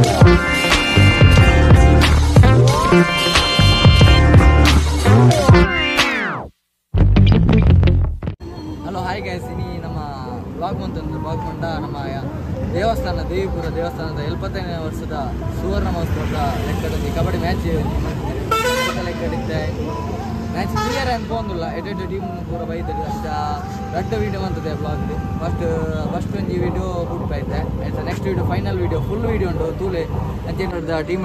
Hello hi guys, ಇನ್ನು ನಮ್ಮ blog ಅಂತಂದ್ರೆ ಬ್ಲಾಗ್ ಮಂಡ ನಮ್ಮ ದೇವಸ್ಥಾನ ದೇವಿಪುರ ದೇವಸ್ಥಾನದ 75ನೇ ವರ್ಷದ ಸುವರ್ಣ ಮಹೋತ್ಸವದ ಲೆಕ್ಕದಲ್ಲಿ ಕಬಡ್ಡಿ ಮ್ಯಾಚ್ ಲೆಕ್ಕಡಿದ್ದೆ. ಮ್ಯಾಚ್ ಕ್ಲಿಯರ್ ಅನ್ಕೊಂಡಿಲ್ಲ, ಎಡ್ಡೆಡ್ಡು ಟೀಮ್ ಪೂರ ಬೈತದೆ ಅಷ್ಟ ದೊಡ್ಡ ವೀಡಿಯೋ ಅಂತದೆ ಬ್ಲಾಗ್. ಫಸ್ಟ್ ಒಂದು ವೀಡಿಯೋ ಬುಟ್ ಆಯ್ತೆ. Next video final video full video ಉಂಟು ತೂಲೆ ಅಂತ ಟೀಮ್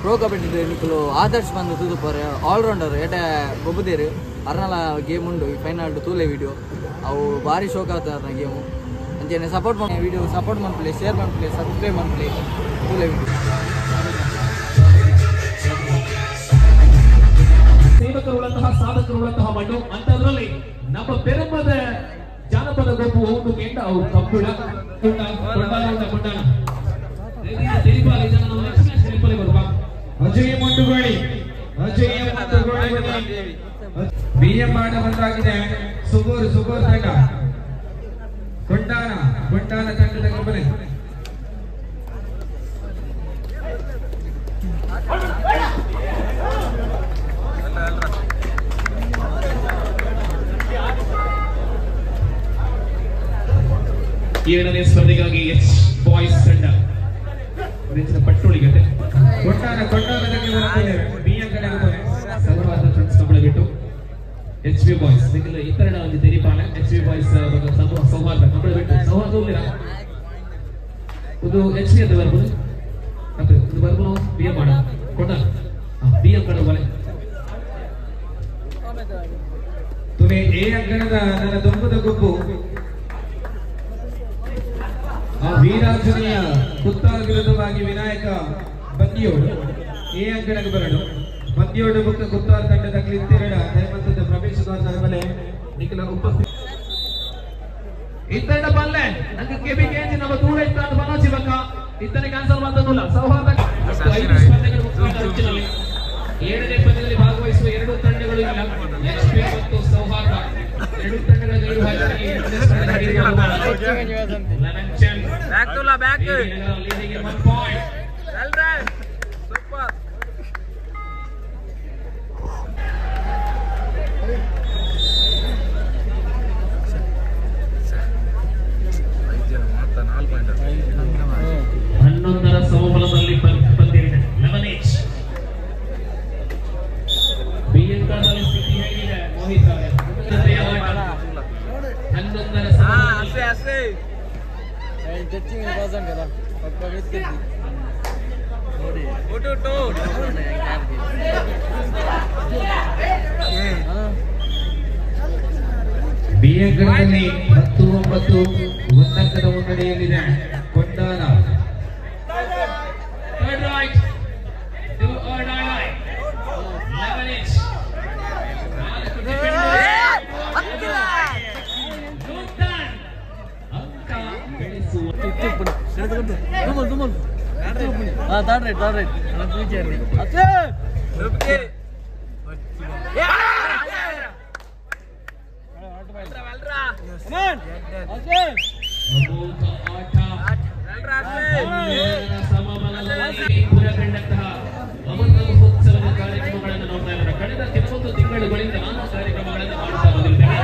ಪ್ರೋ ಕಬಡ್ಡಿ ನಿಕ್ಕಲು ಆದರ್ಶ್ ಬಂದು ತೂದುಪಾರೆ ಆಲ್ರೌಂಡರ್ ಎಡೆ ಗೊಬ್ಬದೇರು ಅರ್ನಲ ಗೇಮ್ ಉಂಡು ಈ ಫೈನಲ್ ತೂಲೆ ವೀಡಿಯೋ ಅವು ಭಾರಿ ಶೋಕ್ ಆಗ್ತಾರೆ ಗೇಮು ಅಂಚೆ ಸಪೋರ್ಟ್ ಮಾಡಿ ವೀಡಿಯೋ ಸಪೋರ್ಟ್ ಮಾಡ್ಲಿ ಶೇರ್ ಮಾಡ್ಲಿ ಸಬ್ಸ್ಕ್ರೈಬ್ ಮಾಡ್ಲಿ ತೂಲೆ ವೀಡಿಯೋ. ಸೇವಕರುಗಳಂತಹ ಸಾಧಕರುಗಳಂತಹ ಮಣ್ಣು ಅಂತದ್ರಲ್ಲಿ ನಮ್ಮ ಪೆರಂಬದ ಜಾನಪದ ಗುಂಪು ಒಂದು ಕೆಂಡ ಅವು ಕಪ್ಪುಳ ಅಜಯ ಮಂಡುಗಳಿ ಬಿಎಂ ಆಟ ಬಂದಾಗಿದೆ. ಸುಗೋರ್ ತಂಡ ಕೊಂಡಾನ ತಂಡದ ಕಬ್ಬನೆ ಏಳನೇ ಸ್ಪರ್ಧೆಗಾಗಿ ಎಚ್ ಬಾಯ್ಸ್ ತಂಡ ಹೆಚ್ಚಿನ ಪಟ್ಟುಳಿಗತೆ ಕೊಂಡಾನ ಬಿಎಂ ಕಡೆಗೆ ಸರ್ವಾದ ಫ್ರೆಂಡ್ಸ್ ಕಂಬಳ ಬಿಟ್ಟು ಎಚ್ ಬಿ ಬಾಯ್ಸ್ ನಿಖಿಲ ಇತರ ಒಂದು ತೆರಿಪಾಲ ಎಚ್ ಬಿ ಬಾಯ್ಸ್ ಸೌಹಾರ್ದ ಕಂಬಳ ಬಿಟ್ಟು ಸೌಹಾರ್ದ ಹೋಗ್ಲಿರ ಇದು ಎಚ್ ಬಿ ಅಂತ ಬರ್ಬೋದು ಮತ್ತೆ ಇದು ಬರ್ಬೋದು ಬಿ ಎಂ ಮಾಡ ಕೊಂಡ ಬಿ ಎಂ ಕಡೆ ಬಲೆ ತುಮೆ ಎ ಅಂಗಣದ ನನ್ನ ದೊಂಬದ ಗುಂಪು ಆ ವೀರಾಂಜನೇಯ ಪುತ್ತಾರ ವಿರುದ್ಧವಾಗಿ ವಿನಾಯಕ ಬಂದಿಯೋಡು ಎ ಅಂಗಣಕ್ಕೆ ಬರಲು ಬಂದಿಯೋಡು ಮುಖ ಕುತ್ತಾರ ತಂಡದ ಕ್ಲಿತ್ತೆರಡ ಧರ್ಮಂತದ ಪ್ರವೇಶದ್ವಾರದ ಮೇಲೆ ನಿಖಿಲ ಉಪಸ್ಥಿತಿ ಇತ್ತಂಡ ಬಲ್ಲೆ ನಂಗೆ ಕೆಬಿ ಕೇಂಜಿ ನಮ್ಮ ದೂರ ಇತ್ತ ಅಂತ ಬನೋಚಿ ಬಕ್ಕ ಇತ್ತನೆ ಕ್ಯಾನ್ಸಲ್ ಮಾಡ್ತದಲ್ಲ ಸೌಹಾರ್ದ 5 ಸ್ಪರ್ಧೆಗಳು ಮುಕ್ತಾಯದ ಅಂಚಿನಲ್ಲಿ 7ನೇ ಪಂದ್ಯದಲ್ಲಿ ಭಾಗವಹಿಸುವ 2 ತಂಡಗಳು ಇಲ್ಲ. ಎಚ್ಪಿ ಮತ್ತು ಸೌಹಾರ್ದ 2 ತಂಡಗಳ ಗೈರು ಹಾಕಿ ಲೀಡಿಂಗ್ 1 ಪಾಯಿಂಟ್ ಸೂಪರ್. ಹನ್ನೊಂದರ ಸಮಬಲದಲ್ಲಿ ಪಂದ್ಯ 11 ಎಚ್ ಬಿಎಂಕಾದಲ್ಲಿ ಸ್ಥಿತಿ ಹೇಗಿದೆ ಮೋಹಿತ್ ಅವರೇ? 11ರ ಬಿಎಂಕಾದಲ್ಲಿ 10-9 ಒಂದಂಕದ ಮುನ್ನಡೆಯಲ್ಲಿದೆ Kondana. Third right, 2 or 9, 11 inch. ಅಮೃತಮಹೋತ್ಸವದ ಕಾರ್ಯಕ್ರಮಗಳನ್ನು ನೋಡ್ತಾ ಇದ್ದಾರೆ. ಕಳೆದ ಕೆಲವೊಂದು ತಿಂಗಳುಗಳಿಂದ ನಾನು ಕಾರ್ಯಕ್ರಮಗಳನ್ನು ಮಾಡ್ತಾ ಬಂದಿದ್ದೇನೆ.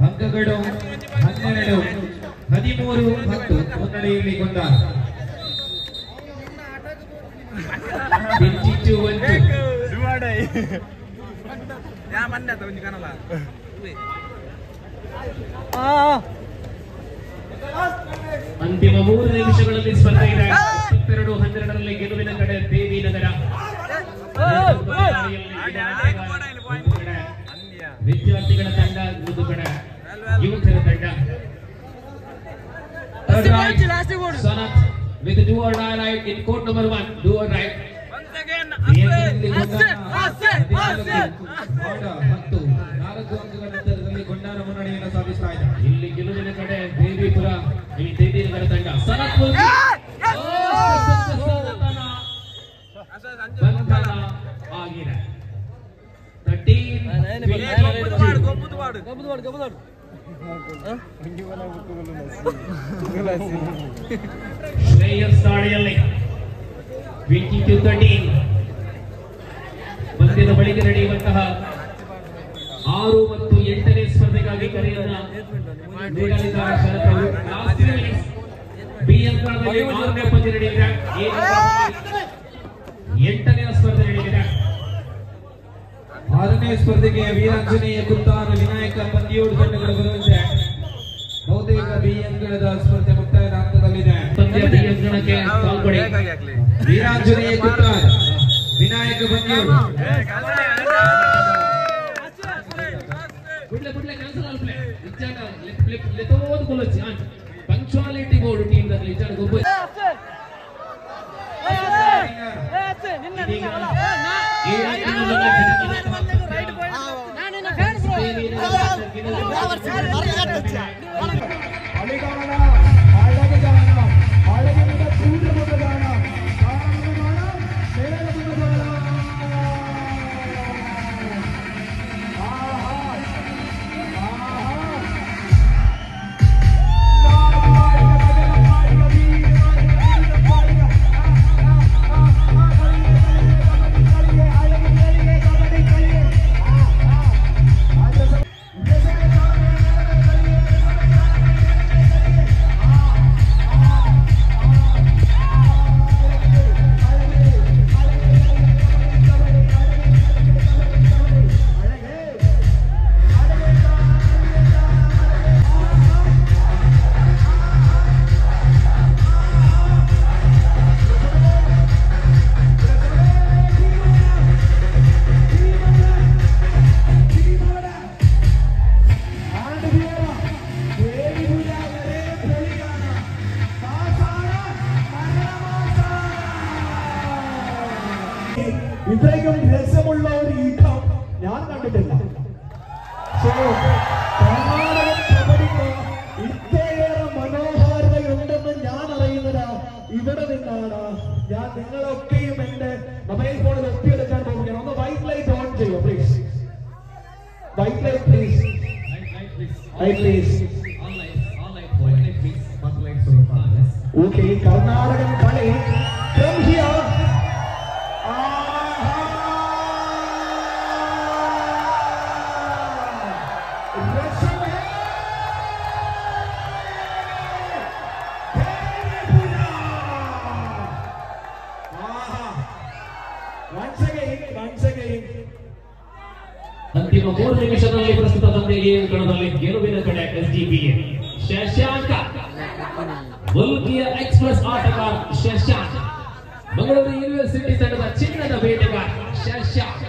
ಅಂಕಗಳು 12-13-10 ಮುನ್ನಡೆಯಲ್ಲಿ ಕೊಂಡಾನ. ಅಂತಿಮ 3 ನಿಮಿಷಗಳಲ್ಲಿ ಸ್ಪರ್ಧೆ ಇದೆ. 22-12ರಲ್ಲಿ ಗೆಲುವಿನ ಕಡೆ ದೇವಿ ನಗರ, ವಿದ್ಯಾರ್ಥಿಗಳ ತಂಡ ಒಂದು ಕಡೆ, ಯುವಕರ ತಂಡ. Sanath with do or die right in court number 1. Do or die. Once again, ಮತ್ತು 4 ಅಂಕಗಳ ನಂತರದಲ್ಲಿ ಗೊಂಡಾರ ಮುನ್ನಡೆಯನ್ನು ಸಾಧಿಸ್ತಾ ಇದ್ದಾರೆ. ಇಲ್ಲಿ ಗೆಲುವಿನ ಕಡೆ ದೇವಿಪುರ ದೇವಿನಗರ ತಂಡ ಬಂಧನ ಆಗಿದೆ. ಶ್ರೇಯಸ್ ದಾಳಿಯಲ್ಲಿ 22-13 ಪಂದ್ಯದ ಬಳಿಕ ನಡೆಯುವಂತಹ 6 ಮತ್ತು 8ನೇ ಸ್ಪರ್ಧೆಗಾಗಿ ಕರೆಯನ್ನ ನೀಡಲಿದ್ದಾರೆ ಶರತ್ ಅವರು. ಬಿ ಅಂಕಣದಲ್ಲಿ 6ನೇ ಪಂದ್ಯ ನಡೆಯುತ್ತೆ. 8ನೇ ಸ್ಪರ್ಧೆ ನಡೆಯುತ್ತೆ. 6ನೇ ಸ್ಪರ್ಧೆಗೆ ವೀರಾಂಜನೇಯ ಕುತ್ತಾರ ವಿನಾಯಕ ಪಂದ್ಯೋಡು ತಂಡಗಳು ಬರುವಂತೆ ಬಹುತೇಕ ಬಿ ಅಂಕಣದ ಸ್ಪರ್ಧೆ ಮುಕ್ತಾಯದ ಹಂತದಲ್ಲಿದೆ. ಪಂದ್ಯ ಬಿ ಅಂಕಣಕ್ಕೆ ಕಾಲ್ಪಡಿ. ವೀರಾಂಜನೇಯ ಕುತ್ತಾರ ವಿನಾಯಕ ಪಂದ್ಯೋಡು ಬಿಡ್ಲೆ ಕ್ಯಾನ್ಸಲ್ ಆಲ್ಪ್ಲೆ ಇಚ್ಚಾಟ ಲೆತೋದು ಕೊಲೊಚ್ಚಿ ಪಂಕ್ಚುಯಾಲಿಟಿ ಬೋರ್ಡ್ ಟೀಮ್ ದಲ್ಲಿ ಇಚ್ಚಾಟ ಗೊಬ್ಬ ഇത്രയും രസമുള്ള ഒരു യുദ്ധം ഞാൻ കണ്ടിട്ടില്ല. കബഡിക്ക് ഇത്രയേറെ മനോഹാരിതയുണ്ടെന്ന് ഞാൻ അറിയുന്നത് ഇവിടെ നിന്നാണ്. ഞാൻ നിങ്ങളൊക്കെയും എന്റെ മൊബൈൽ ഫോണിൽ ഒപ്പിയെടുക്കാൻ പോവുകയാണ്. ഒന്ന് വൈറ്റ് ലൈറ്റ് ഓൺ ചെയ്യോ please. White light please. White please. Okay, കർണാടകൻ കളി ഫ്രം ഹിയർ. ಅಂತಿಮ 3 ನಿಮಿಷದಲ್ಲಿ ಪ್ರಸ್ತುತ ಪಂದ್ಯ ಎ ಅಂಕಣದಲ್ಲಿ ಗೆಲುವಿನ ಕಡೆ ಎಸ್ಡಿಪಿಎ. ಶಶಾಂಕ ಮುಲ್ಕಿಯ ಎಕ್ಸ್‌ಪ್ರೆಸ್ ಆಟಗಾರ ಶಶಾಂಕ, ಮಂಗಳೂರು ಯೂನಿವರ್ಸಿಟಿ ತಂಡದ ಚಿನ್ನದ ಬೇಟೆಗಾರ ಶಶಾಂಕ.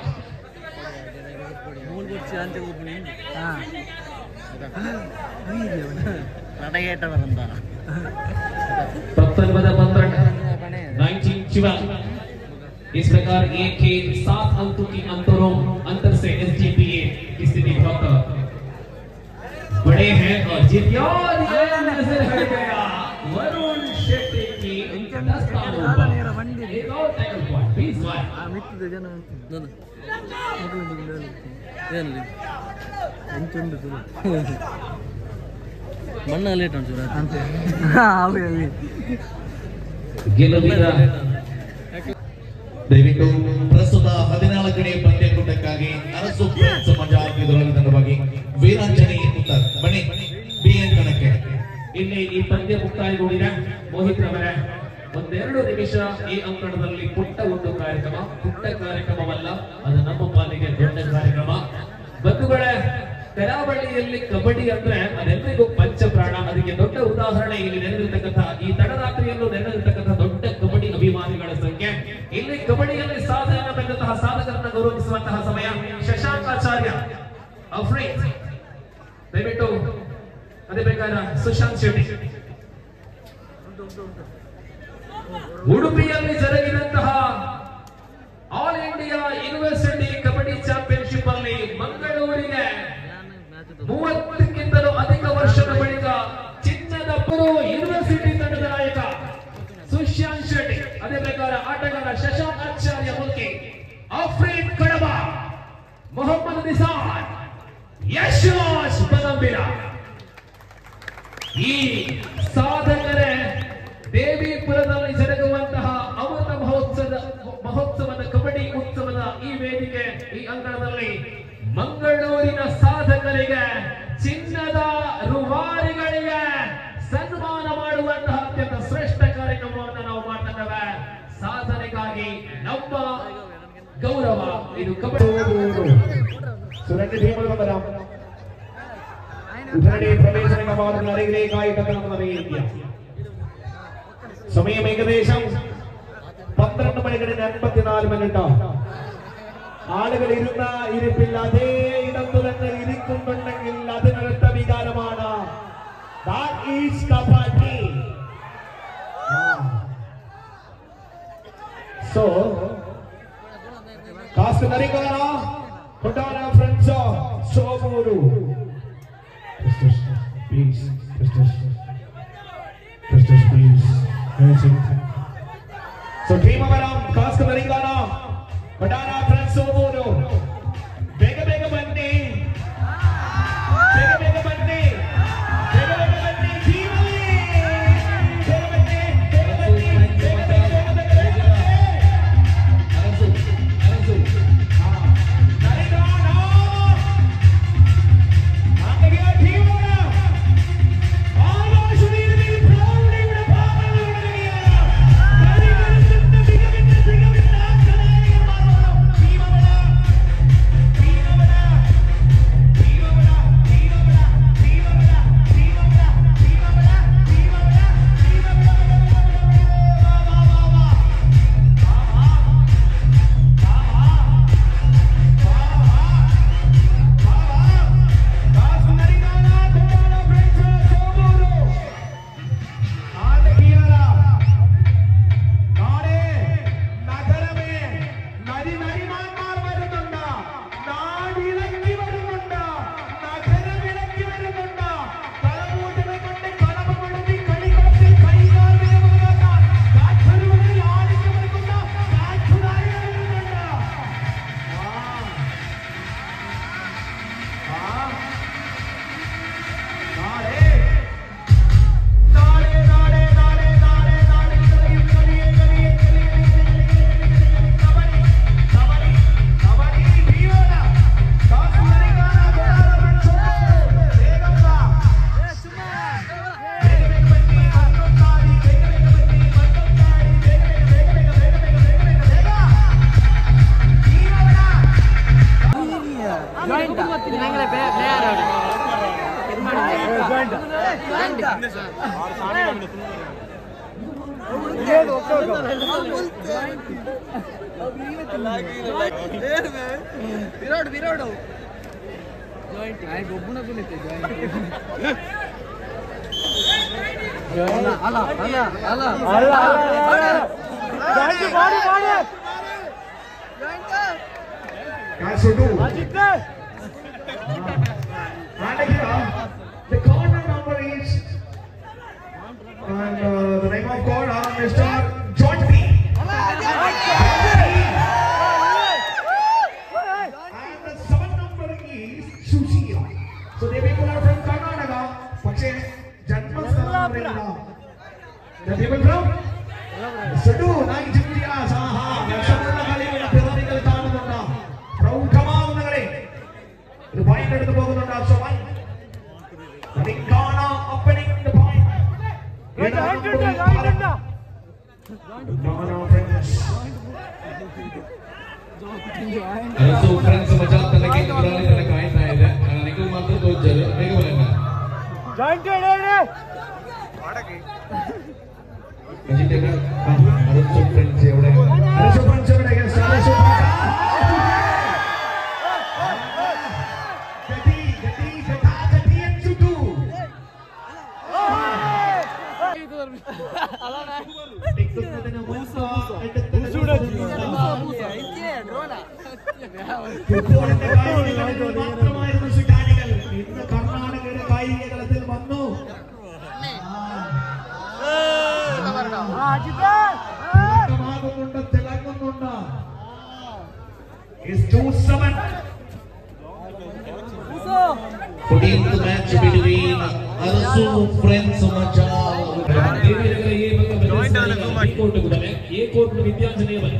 इस प्रकार एक के 7 अंकों की अंतर से एसडीपीए की स्थिति बहुत बड़े हैं और जीत गया। और ये नजर हट गया वरुण शेट्टी की 10 स्थानों पर एक और टैकल पॉइंट 20 ಮಣ್ಣ ಲೇಟ್ ಅಂಚೂರ ಅಂತೆ ದಯವಿಟ್ಟು ಪ್ರಸ್ತುತ 14ನೇ ಪಂದ್ಯಕೂಟಕ್ಕಾಗಿ ಅರಸು ಸಮಾಜ ತಂಡವಾಗಿ ವೀರಾಂಜನೇಯ ಉತ್ತರ್ ಬನ್ನಿ ಬಿ ಅಂಕಣಕ್ಕೆ. ಇಲ್ಲಿ ಈ ಪಂದ್ಯ ಮುಕ್ತಾಯಗೊಂಡಿದೆ. ಮೋಹಿತ್ ರವರೇ, ಒಂದೆರಡು ನಿಮಿಷ ಈ ಅಂಕಣದಲ್ಲಿ ಪುಟ್ಟ ಒಂದು ಕಾರ್ಯಕ್ರಮ. ಪುಟ್ಟ ಕಾರ್ಯಕ್ರಮವಲ್ಲ, ಅದು ನಮ್ಮ ಪಾಲಿಗೆ ದೊಡ್ಡ ಕಾರ್ಯಕ್ರಮ. ಬಂಧುಗಳೇ, ಕರಾವಳಿಯಲ್ಲಿ ಕಬಡ್ಡಿ ಅಂದ್ರೆ ಅದೆಲ್ಲರಿಗೂ ಪಂಚಪ್ರಾಣ. ಅದಕ್ಕೆ ದೊಡ್ಡ ಉದಾಹರಣೆ ಇಲ್ಲಿ ನೆನೆದಿರ್ತಕ್ಕಂಥ ಈ ತಡರಾತ್ರಿಯಲ್ಲೂ ನೆನೆದಿರ್ತಕ್ಕಂಥ ದೊಡ್ಡ ಕಬಡ್ಡಿ ಅಭಿಮಾನಿಗಳ ಸಂಖ್ಯೆ. ಇಲ್ಲಿ ಕಬಡ್ಡಿಯಲ್ಲಿ ಸಾಧನೆ ಬಂದಂತಹ ಸಾಧಕರನ್ನ ಗೌರವಿಸುವಂತಹ ಸಮಯ. ಶಶಾಂಕಾಚಾರ್ಯ ಅಫ್ರೀದ್, ದಯವಿಟ್ಟು ಅದೇ ಬೇಕಾದ ಸುಶಾಂತ್ ಶೆಟ್ಟಿ. ಉಡುಪಿಯಲ್ಲಿ ಜರುಗಿದಂತಹ all India university kabaddi championship ಅಲ್ಲಿ ಮಂಗಳೂರಿಗೆ 30ಕ್ಕಿಂತಲೂ ಅಧಿಕ ವರ್ಷದ ಬಳಿಕ ಚಿನ್ನದ ಯೂನಿವರ್ಸಿಟಿ ತಂಡದ ನಾಯಕ ಸುಶಾಂತ್ ಶೆಟ್ಟಿ, ಅದೇ ಪ್ರಕಾರ ಆಟಗಾರ ಶಶಾಂಕ್ ಆಚಾರ್ಯ ಮುಲ್ಕಿ, ಆಫ್ರೀನ್ ಕಡಬ, ಮೊಹಮ್ಮದ್ ನಿಸಾರ್, ಯಶೋಶ್ ಬದಂಬಿರ. ಈ ಸಾಧಕರೇ ದೇವಿಪುರದಲ್ಲಿ ಜರುಗುವಂತಹ ಅಮೃತ ಮಹೋತ್ಸವದ ಕಬಡ್ಡಿ ಉತ್ಸವದ ಈ ವೇದಿಕೆ, ಈ ಅಂಗಣದಲ್ಲಿ ಮಂಗಳೂರಿನ ಸಾಧಕರಿಗೆ, ಚಿನ್ನದ ರೂವಾರಿಗಳಿಗೆ ಸನ್ಮಾನ ಮಾಡುವಂತಹ ಅತ್ಯಂತ ಶ್ರೇಷ್ಠ ಕಾರ್ಯಕ್ರಮವನ್ನು ನಾವು ಮಾಡ್ತಿದ್ದೇವೆ. ಸಾಧನೆಗಾಗಿ ನಮ್ಮ ಗೌರವ. ಇದು ಕಬಡ್ಡಿ സമയം ഏകദേശം 12 മണി കഴിഞ്ഞ് 54 മിനിറ്റ്. ആളുകൾ ഇരുന്ന ഇരിപ്പിൽ അതേ ഇടത്തു തന്നെ ഇരിക്കുന്നുണ്ടെങ്കിൽ അതിനടുത്ത വികാരമാണ്. That is Kabaddi. So, കാസ്റ്റ് നരിക്കാന കൊണ്ടാന ഫ്രണ്ട്സ് സോമൂരു. Please, please. So, team avaram കാസ്റ്റ് നരിക്കാന കൊണ്ടാന ഫ്രണ്ട്സ് സോമൂരു. ಬೇಗ ಬೇಗ ಬನ್ನಿ, ಬೇಗ ಬೇಗ ಬನ್ನಿ, ಬೇಗ ಬೇಗ ಬನ್ನಿ, ಜೀವನಿ ಬೇಗ ಬನ್ನಿ, ಬೇಗ ಬನ್ನಿ, ಬೇಗ ಬೇಗ ಬೇಗ ಅರಸು ನರಿಗಾನ ಆಟಗೆ ಜೀವನ ಆಕಾಶದಲ್ಲಿ ಪ್ರೌಢಿ ಬಿಡ ಪಾವನ ನಡೆಯಲ್ಲ ನರಿಗರುತ್ತ ಬಿಗ ಕಲಾಯಿಗೆ ಮಾರುವ ಜೀವನ The corner number is and the name of God Mr. Jonty. And the 7th number is Sushila. So they people are from Karnataka. പക്ഷേ ജന്മസ്ഥലം The people from Sadu, Nigeria, Saha, ലക്ഷമുള്ള കളികളുടെ പിറവികൾ കാണുന്നുണ്ട്. പ്രൗഢമാവുന്നവരെ ഇത് പോയിന്റ് എടുത്ത് പോകുന്നുണ്ട്. So one Ghana opening the point. So friends, ಮಜಾಕ್ ತನಗೆ ಇದರಲ್ಲಿ ತನಕ ಕಾಯ್ತಾ ಇದೆ. ನಿಖಿಲ್ ಮಾತ್ರ ತೋಚಲು ಬೇಗ ಬರೋಣ. ಜಾಯಿಂಟ್ ಹೇಳಿ. ಮಾಡಕ್ಕೆ. ವೆಜಿಟೇಬಲ್ ಅರಸು ಫ್ರೆಂಡ್ಸ್ ಎവിടെ? ಅರಸು ಫ್ರೆಂಡ್ಸ್ ಎവിടെ? ಅರಸು Big എത്തുന്നതിന് മുൻപ് ഫുട്ബോളിന്റെ കായികകളിൽ മാത്രമായിരുന്നു സുഡാനികൾ. ഇന്ന് കർണാടകയുടെ കായിക കളത്തിൽ വന്നു. തിളങ്ങുന്നുണ്ട്. 14th match between Arasu Friends Majal. ये कोर्ट में विद्यांश नहीं बने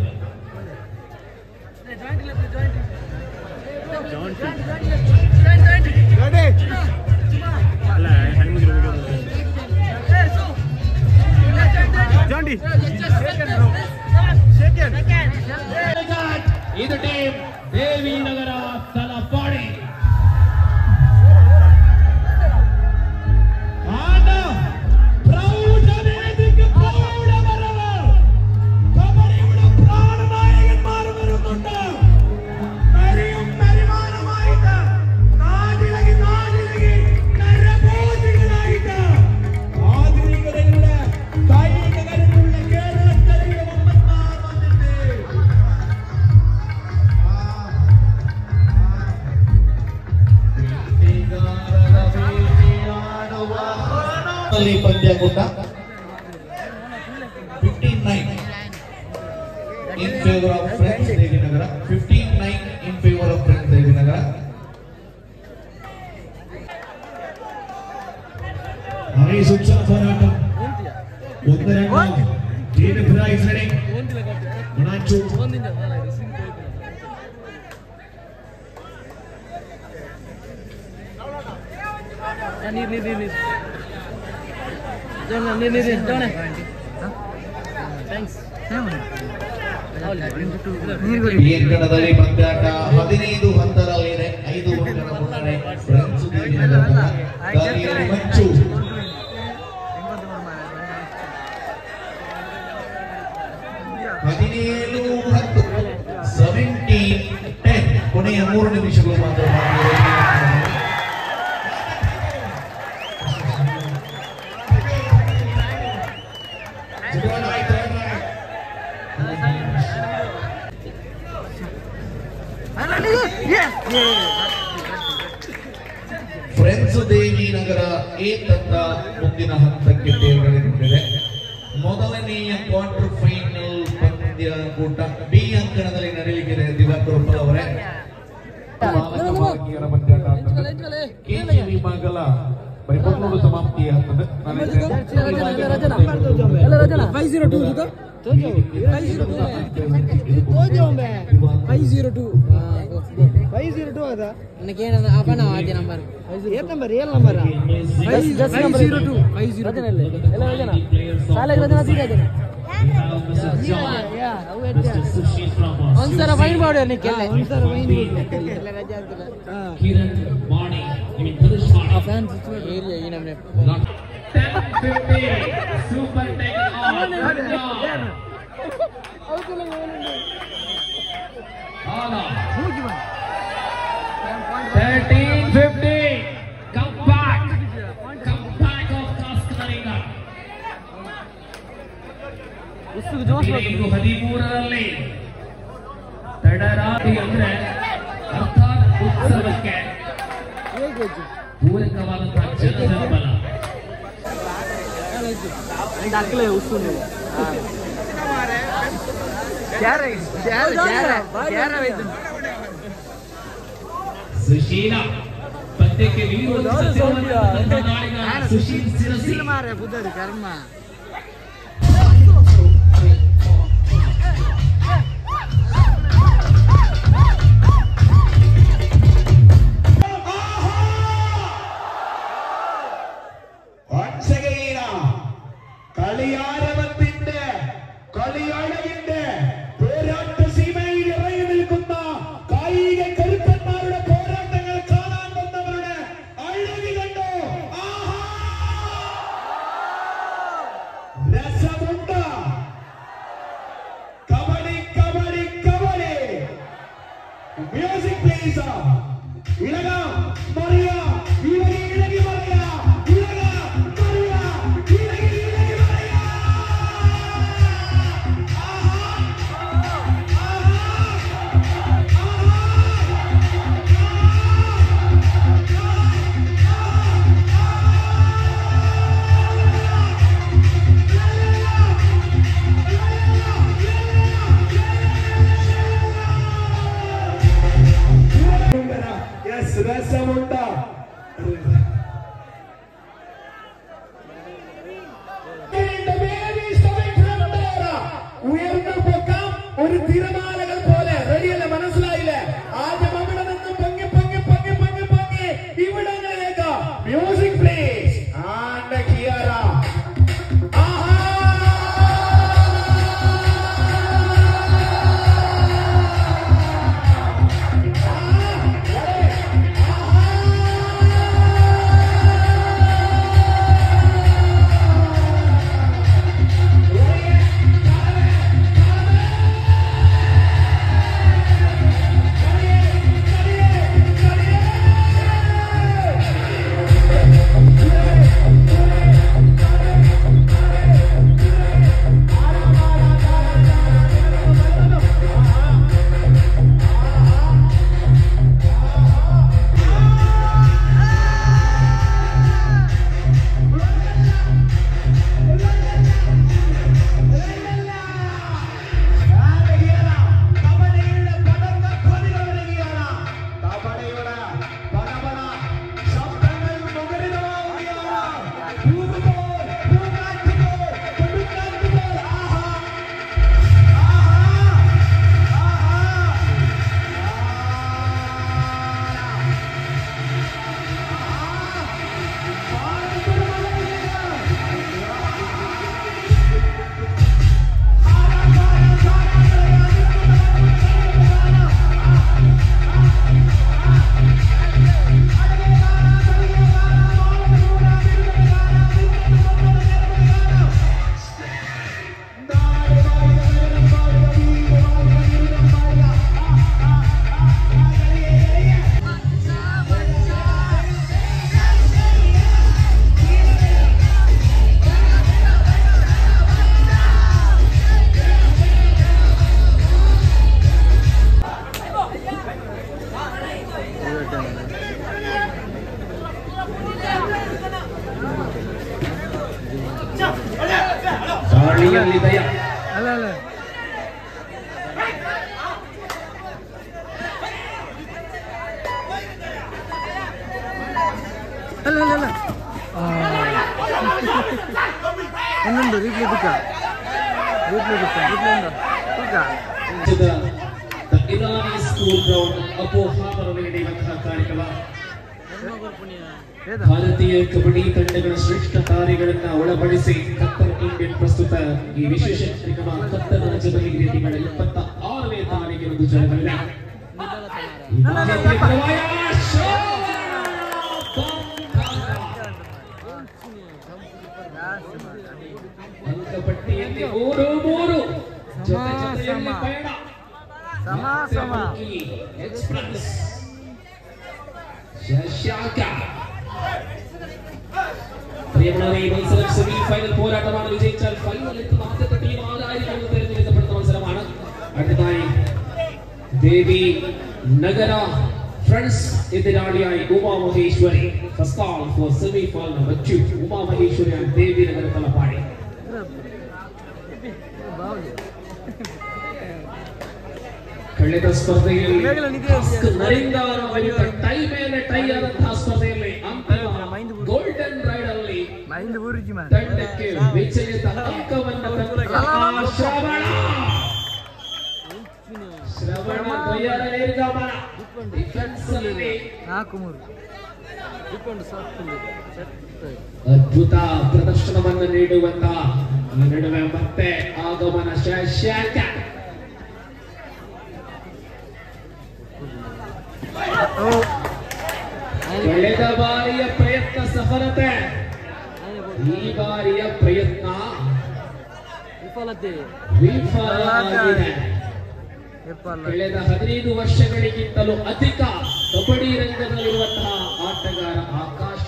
ಇದು ಟೀಮ್ ದೇವಿ ನಗರ ತಲಪಾಡಿ ಪಂದ್ಯಕೂಟ 15-9 in favor of Friends Devinagar. 15-9 in favor of Friends Devinagar. ಹೈ ಸುಕ್ಷಾ ಹೋರಾಟ 1-2 ಟೀಮ್ ಪ್ರೈಸ್ ರೆಡಿ ಮನಾಚು ನೀರು ಈ ಅಂಕಣದಲ್ಲಿ ಪಂದ್ಯಾಟ 15-10 5 ಅಂಕಣ ಮುನ್ನಡೆ ಫ್ರೆಂಡ್ಸ್ ದೇವಿನಗರ. ದಾರಿಯಲ್ಲಿ ಮಂಚು 17-10 ಕೊನೆಯ 3 ನಿಮಿಷಗಳು ಮಾತ್ರ. ಫ್ರೆಂಡ್ಸ್ ದೇವಿನಗರ ಎ ತಂಡ ಮುಂದಿನ ಹಂತಕ್ಕೆ ತೇರ್ಗಡೆಗೊಂಡಿದೆ. ಮೊದಲನೆಯ ಕ್ವಾರ್ಟರ್ ಫೈನಲ್ ಪಂದ್ಯಕೂಟ ಬಿ ಅಂಕಣದಲ್ಲಿ ನಡೆಯಲಿಕ್ಕಿದೆ. ದಿವಾಕರ್ ಅವರೇ ಕೆಜಿ ವಿಭಾಗದ ಪರಿಪೂರ್ಣ ಸಮಾಪ್ತಿ ಆಗ್ತದೆ. 502 ada. Nakena apa na aja number? 8 number real number. 502. 502 alle. Ella rajana. Sale rajana sida rajana. Yeah. Onsara fine board ani kelle. Onsara fine board. Ella rajana kella. Kiran Mani, I mean Pradesh Mani. Fans area ee namne. 10-15 super take on. Hala. 13-15. Come back of Kaskarina. 13ರಲ್ಲಿ ತಡರಾತ್ರಿ ಅಂದ್ರೆ ಅರ್ಥಾತ್ ಉತ್ಸವಕ್ಕೆ ಪೂರಕವಾದಂತಹ ಜನಸಂಬಲ. डाकले उसको नहीं सुशीला पत्ते के वीर सुशील सिरसी मारे बुद्धर कर्म ഒരു തിരമാലകൾ പോലെ റെഡിയല്ലേ? മനസ്സിലായില്ലേ? ആദ്യം അവിടെ നിന്ന് പൊങ്ങി പൊങ്ങി പൊങ്ങി പൊങ്ങി പൊങ്ങി ഇവിടങ്ങളിലേക്ക് മ്യൂസിക് പ്ലീസ് ആൻഡ് കിയാര. ಭಾರತೀಯ ಕಬಡ್ಡಿ ತಂಡಗಳ ಶ್ರೇಷ್ಠ ತಾರೆಗಳನ್ನ ಒಳಪಡಿಸಿ ಕತ್ತರ್ ಇಂಡಿಯನ್ ಪ್ರಸ್ತುತ ಈ ವಿಶೇಷ ಕಾರ್ಯಕ್ರಮ ಕತ್ತರ್ ರಾಜ್ಯದಲ್ಲಿ ತಿಂಗಳ 26ನೇ ತಾರೀಕಿನ ಜರುಗಲಿದೆ. ಅಂಕಪಟ್ಟಿಯಲ್ಲಿ 3-3 ಜೊತೆ ಜೊತೆಯಲ್ಲಿ ಪಯಣ ಎಕ್ಸ್ಪ್ರೆಸ್ ಶಶಾಂಕ പ്രിയമുള്ളവരെ ഈ മത്സരം സെമി ഫൈനൽ പോരാട്ടമാണ്. വിജയിച്ചാൽ ഫൈനലിൽ എത്തുന്ന ആദ്യത്തെ ടീം ആരായിരിക്കുമെന്ന് തിരഞ്ഞെടുക്കപ്പെടുന്ന മത്സരമാണ്. അടുത്തതായി ദേവി നഗര ഫ്രണ്ട്സ് എതിരാളിയായി Uma Maheshwari. First call for semi final number 2 Uma Maheshwari and Devi Nagar Talapady. ಕಳೆದ ಸ್ಪರ್ಧೆಯಲ್ಲಿ ಟೈ ಮೇಲೆ ಟೈ ಆದಂತಹ ಸ್ಪರ್ಧೆಯಲ್ಲಿ ಗೋಲ್ಡನ್ ರೈಡ್ ಅಲ್ಲಿ ತಂಡಕ್ಕೆ ವಿಜಯದ ಅಂಕವನ್ನು ಶ್ರವಣ ನಿರ್ಗಮನ ಡಿಫೆನ್ಸ್ ಅಲ್ಲಿ ಅದ್ಭುತ ಪ್ರದರ್ಶನವನ್ನು ನೀಡುವಂತಹ ನಡುವೆ ಮತ್ತೆ ಆಗಮನ ಶಶಾಂಕ. ಕಳೆದ ಬಾರಿಯ ಪ್ರಯತ್ನ ಸಫಲತೆ, ಈ ಬಾರಿಯ ಪ್ರಯತ್ನ ವಿಫಲವಾಗಿದೆ. ಕಳೆದ 15 ವರ್ಷಗಳಿಗಿಂತಲೂ ಅಧಿಕ ಕಬಡ್ಡಿ ರಂಗದಲ್ಲಿರುವಂತಹ ಆಟಗಾರ ಆಕಾಶ